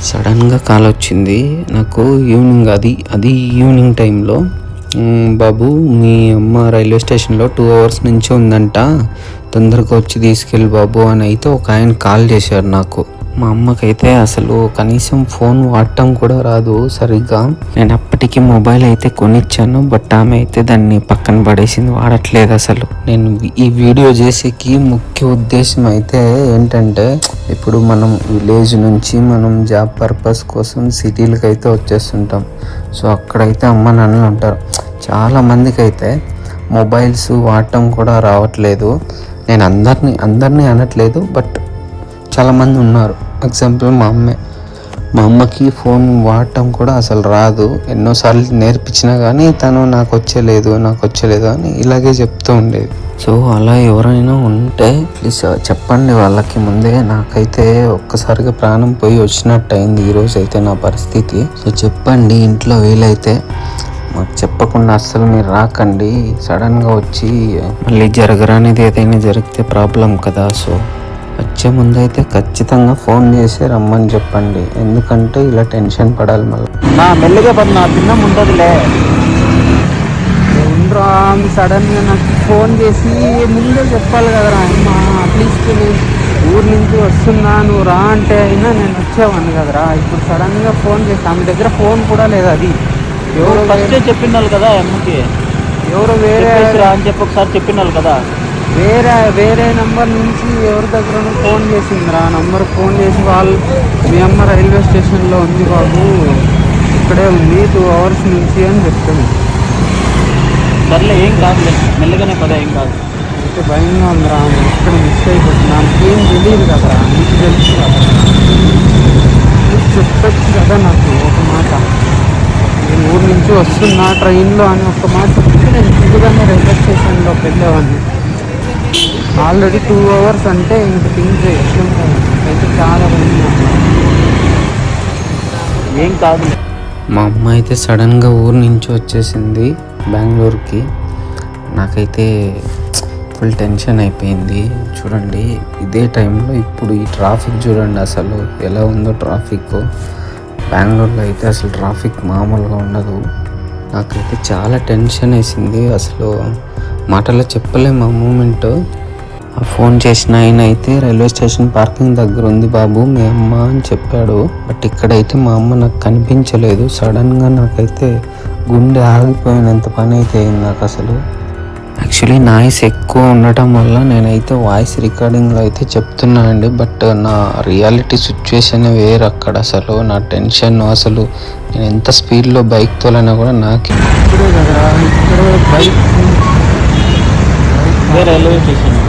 సడన్గా కాల్ వచ్చింది నాకు ఈవినింగ్, అది ఈవినింగ్ టైంలో. బాబు మీ అమ్మ రైల్వే స్టేషన్లో 2 hours నుంచి ఉందంట, తొందరగా వచ్చి తీసుకెళ్ళి బాబు అని అయితే ఒక ఆయన కాల్ చేశారు నాకు. మా అమ్మకైతే అసలు కనీసం ఫోన్ వాడటం కూడా రాదు సరిగ్గా. నేను అప్పటికి మొబైల్ అయితే కొనిచ్చాను, బట్ ఆమె అయితే దాన్ని పక్కన పడేసింది, వాడట్లేదు అసలు. నేను ఈ వీడియో చేసేకి ముఖ్య ఉద్దేశం అయితే ఏంటంటే, ఇప్పుడు మనం విలేజ్ నుంచి మనం జాబ్ పర్పస్ కోసం సిటీలకు అయితే వచ్చేస్తుంటాం. సో అక్కడైతే అమ్మ నాన్నలు ఉంటారు. చాలా మందికి అయితే మొబైల్స్ వాడటం కూడా రావట్లేదు. నేను అందరినీ అనట్లేదు, బట్ చాలామంది ఉన్నారు. ఎగ్జాంపుల్ మా అమ్మకి ఫోన్ వాడటం కూడా అసలు రాదు. ఎన్నోసార్లు నేర్పించినా కానీ తను నాకు వచ్చేలేదు అని ఇలాగే చెప్తూ ఉండేది. సో అలా ఎవరైనా ఉంటే ప్లీజ్ చెప్పండి వాళ్ళకి ముందే. నాకైతే ఒక్కసారిగా ప్రాణం పోయి వచ్చినట్టు అయింది ఈరోజు అయితే నా పరిస్థితి. సో చెప్పండి ఇంట్లో వీలైతే. మాకు చెప్పకుండా అస్సలు మీరు రాకండి. సడన్గా వచ్చి మళ్ళీ జరగరానిది ఏదైనా జరిగితే ప్రాబ్లం కదా. సో వచ్చే ముందు అయితే ఖచ్చితంగా ఫోన్ చేసి రమ్మని చెప్పండి, ఎందుకంటే ఇలా టెన్షన్ పడాలి మళ్ళీ. నా మెల్లిగా పది నా తిన్నం ఉంటుందిలే. సడన్గా నాకు ఫోన్ చేసి ముందే చెప్పాలి కదరా అమ్మ, అట్లీస్ట్ నేను ఊరు నుంచి వస్తున్నా నువ్వు రా అంటే అయినా నేను వచ్చేవాడిని కదరా. ఇప్పుడు సడన్గా ఫోన్ చేసి ఆమె దగ్గర ఫోన్ కూడా లేదు. అది ఎవరు ఫస్టే చెప్పినారు కదా అమ్మకి, ఎవరో వేరే అని చెప్పి ఒకసారి చెప్పినారు కదా. వేరే నెంబర్ నుంచి ఎవరి దగ్గర ఫోన్ చేసిందిరా. నంబర్ ఫోన్ చేసి వాళ్ళు మీ అమ్మ రైల్వే స్టేషన్లో ఉంది బాబు, ఇక్కడే ఉంది 2 hours నుంచి అని చెప్తాను. సర్లే ఏం కాదు, మెల్లగానే పదా, ఏం కాదు. అయితే భయంగా ఉందిరా, ఇక్కడ మిస్ అయిపోతుంది. నాకేం తెలియదు కదరా, నీకు తెలుసు కదా, చెప్పచ్చు కదా నాకు ఒక మాట. నేను ఊరు నుంచి వస్తున్నా ట్రైన్లో అని ఒక మాట చెప్తే నేను ముందుగానే రైల్వే స్టేషన్లో వెళ్ళేవాడిని. ఆల్రెడీ 2 hours అంటే ఇంక థింగ్స్ ఎట్లుంటాయి. అయితే చాలా భయంగా. ఏం కాదు. మా అమ్మ అయితే సడన్గా ఊరు నుంచి వచ్చేసింది బెంగళూరుకి. నాకైతే ఫుల్ టెన్షన్ అయిపోయింది. చూడండి ఇదే టైంలో ఇప్పుడు ఈ ట్రాఫిక్ చూడండి అసలు ఎలా ఉందో ట్రాఫిక్. బెంగళూరులో అయితే అసలు ట్రాఫిక్ మామూలుగా ఉండదు. నాకైతే చాలా టెన్షన్ వేసింది, అసలు మాటల్లో చెప్పలేము ఆ మూమెంట్. ఫోన్ చేసిన ఆయన అయితే రైల్వే స్టేషన్ పార్కింగ్ దగ్గర ఉంది బాబు మీ అమ్మ అని చెప్పాడు. బట్ ఇక్కడైతే మా అమ్మ నాకు కనిపించలేదు. సడన్గా నాకైతే గుండె ఆగిపోయినంత పని అయితే అయింది నాకు అసలు. యాక్చువల్లీ నాయిస్ ఎక్కువ ఉండటం వల్ల నేనైతే వాయిస్ రికార్డింగ్లో అయితే చెప్తున్నా అండి, బట్ నా రియాలిటీ సిచ్యువేషన్ వేరు అక్కడ. అసలు నా టెన్షన్ అసలు నేను ఎంత స్పీడ్లో బైక్ తోలైనా కూడా నాకు రైల్వే స్టేషన్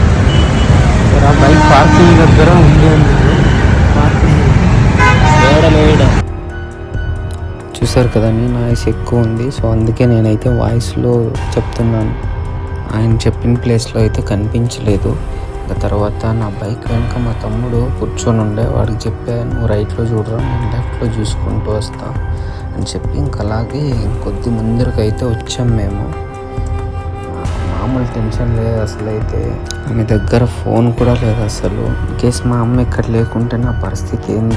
బైక్ పార్కింగ్ దగ్గర ఉంది. చూసారు కదండి నాయిస్ ఎక్కువ ఉంది. సో అందుకే నేనైతే వాయిస్లో చెప్తున్నాను. ఆయన చెప్పిన ప్లేస్లో అయితే కనిపించలేదు. ఇంకా తర్వాత నా బైక్ వెనుక మా తమ్ముడు కూర్చొని ఉండే, వాడికి చెప్పాను నువ్వు రైట్లో చూడరా నేను లెఫ్ట్లో చూసుకుంటూ వస్తా అని చెప్పి ఇంక అలాగే కొద్ది ముందరికి అయితే వచ్చాం మేము. మామూలు టెన్షన్ లేదు అసలు. అయితే ఆమె దగ్గర ఫోన్ కూడా లేదు అసలు. ఇన్కేస్ మా అమ్మ ఇక్కడ లేకుంటే నా పరిస్థితి ఏంది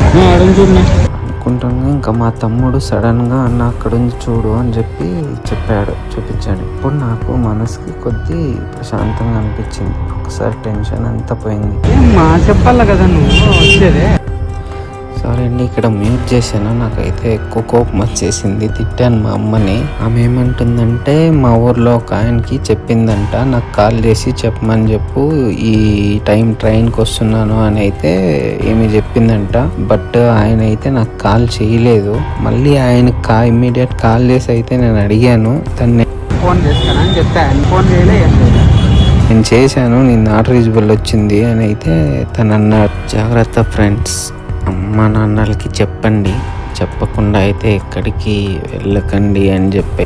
అనుకుంటున్నా. ఇంకా మా తమ్ముడు సడన్గా అన్న అక్కడ ఉంది చూడు అని చెప్పి చెప్పాడు, చూపించాడు. ఇప్పుడు నాకు మనసుకి కొద్ది ప్రశాంతంగా అనిపించింది. ఒకసారి టెన్షన్ అంతా పోయింది. చెప్పాలి కదా నువ్వు వచ్చేదే. సారీ అండి ఇక్కడ మ్యూట్ చేశాను. నాకైతే ఎక్కువ కోపం వచ్చేసింది, తిట్టాను మా అమ్మని. ఆమె ఏమంటుందంటే మా ఊర్లో ఒక ఆయనకి చెప్పిందంట నాకు కాల్ చేసి చెప్పమని చెప్పు ఈ ట్రైన్కి వస్తున్నాను అని అయితే ఏమి చెప్పిందంట. బట్ ఆయన అయితే నాకు కాల్ చేయలేదు. మళ్ళీ ఆయనకి ఇమ్మీడియట్ కాల్ చేసి అయితే నేను అడిగాను తను ఫోన్ చేస్తానని చెప్పాను. ఫోన్ నేను చేశాను, నేను నాట్ రీచబుల్ వచ్చింది అని అయితే తను అన్నాడు. జాగ్రత్త ఫ్రెండ్స్, అమ్మ నాన్నలకి చెప్పండి, చెప్పకుండా అయితే ఎక్కడికి వెళ్ళకండి అని చెప్పి.